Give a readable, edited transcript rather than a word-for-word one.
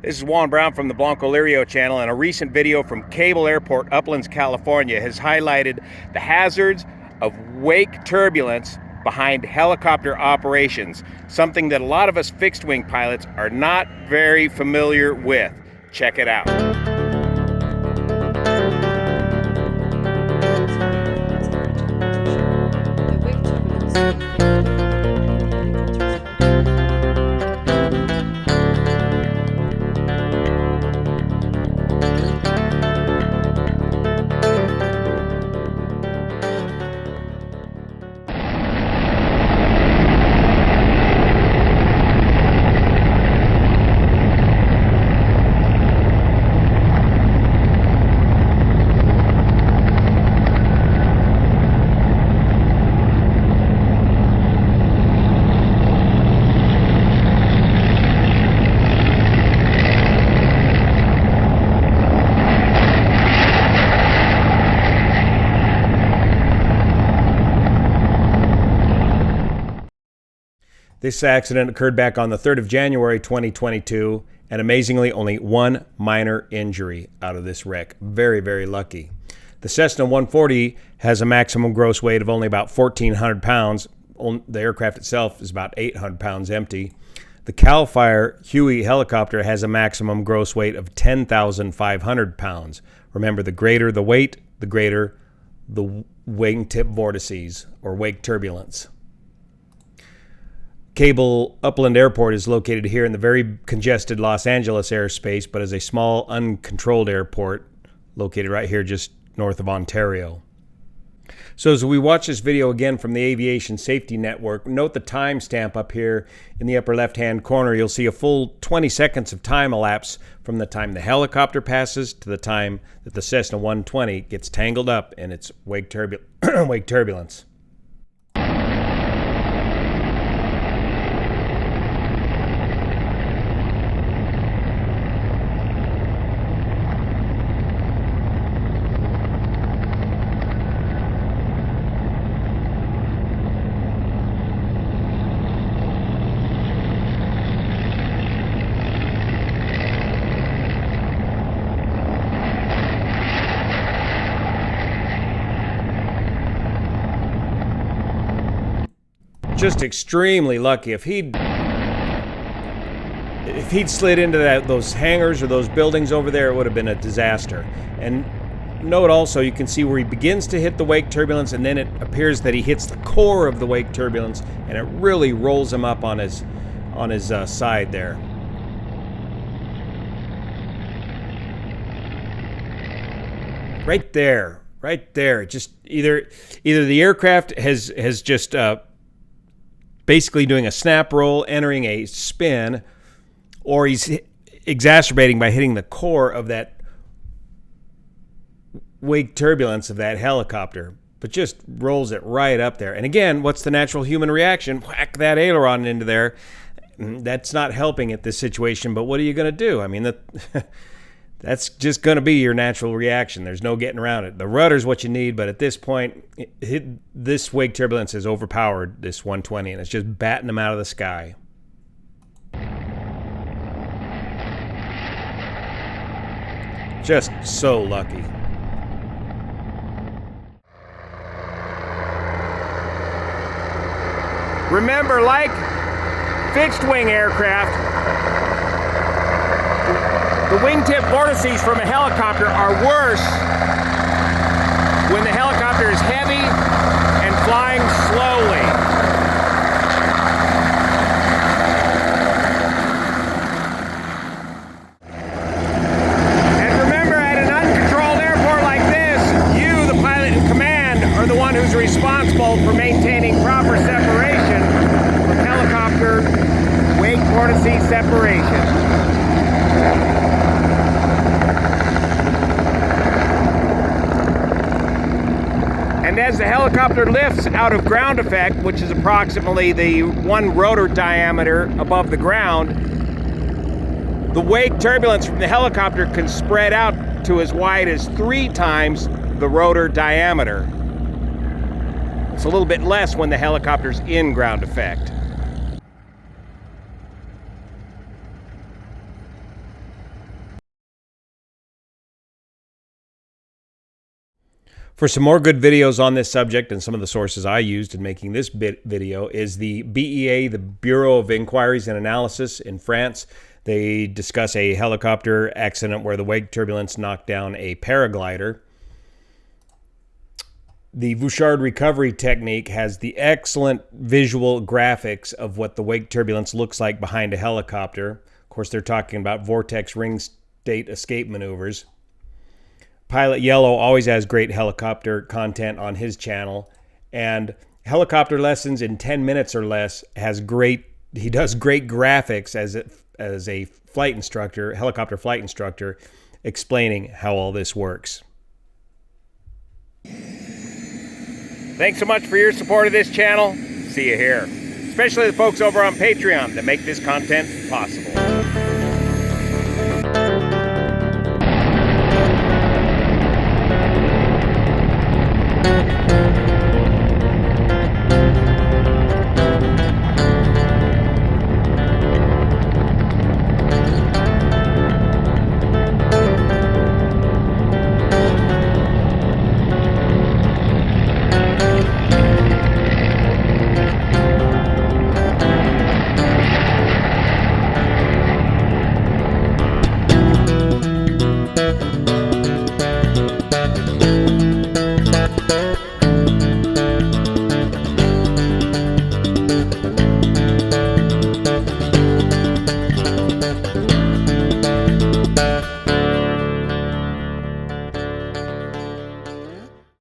This is Juan Brown from the Blanco Lirio channel, and a recent video from Cable Airport, Uplands, California has highlighted the hazards of wake turbulence behind helicopter operations, something that a lot of us fixed-wing pilots are not very familiar with. Check it out. This accident occurred back on the 3rd of January 2022, and amazingly only one minor injury out of this wreck. Very, very lucky. The Cessna 140 has a maximum gross weight of only about 1,400 pounds. The aircraft itself is about 800 pounds empty. The CalFire UH1 helicopter has a maximum gross weight of 10,500 pounds. Remember, the greater the weight, the greater the wingtip vortices or wake turbulence. Cable Upland Airport is located here in the very congested Los Angeles airspace, but is a small, uncontrolled airport located right here just north of Ontario. So as we watch this video again from the Aviation Safety Network, note the timestamp up here in the upper left-hand corner. You'll see a full 20 seconds of time elapse from the time the helicopter passes to the time that the Cessna 120 gets tangled up in its wake turbulence. Just extremely lucky. If he'd slid into those hangars or those buildings over there, it would have been a disaster. And note also, you can see where he begins to hit the wake turbulence, and then it appears that he hits the core of the wake turbulence, and it really rolls him up on his side there. Right there. Just either the aircraft has just basically doing a snap roll, entering a spin, or he's exacerbating by hitting the core of that wake turbulence of that helicopter, but just rolls it right up there. And again, what's the natural human reaction? Whack that aileron into there. That's not helping at this situation, but what are you going to do? I mean, that's just going to be your natural reaction. There's no getting around it. The rudder's what you need, but at this point, this wake turbulence has overpowered this 120, and it's just batting them out of the sky. Just so lucky. Remember, like fixed-wing aircraft, the wingtip vortices from a helicopter are worse when the helicopter is heavy and flying slowly. And remember, at an uncontrolled airport like this, you, the pilot in command, are the one who's responsible for maintaining proper separation from helicopter wake vortice separation. And as the helicopter lifts out of ground effect, which is approximately the one rotor diameter above the ground, the wake turbulence from the helicopter can spread out to as wide as 3 times the rotor diameter. It's a little bit less when the helicopter's in ground effect. For some more good videos on this subject and some of the sources I used in making this video is the BEA, the Bureau of Inquiries and Analysis in France. They discuss a helicopter accident where the wake turbulence knocked down a paraglider. The Bouchard recovery technique has the excellent visual graphics of what the wake turbulence looks like behind a helicopter. Of course, they're talking about Vortex ring state escape maneuvers. Pilot Yellow always has great helicopter content on his channel, and Helicopter Lessons in 10 Minutes or Less he does great graphics as a flight instructor, helicopter flight instructor, explaining how all this works. Thanks so much for your support of this channel. See you here. Especially the folks over on Patreon that make this content possible.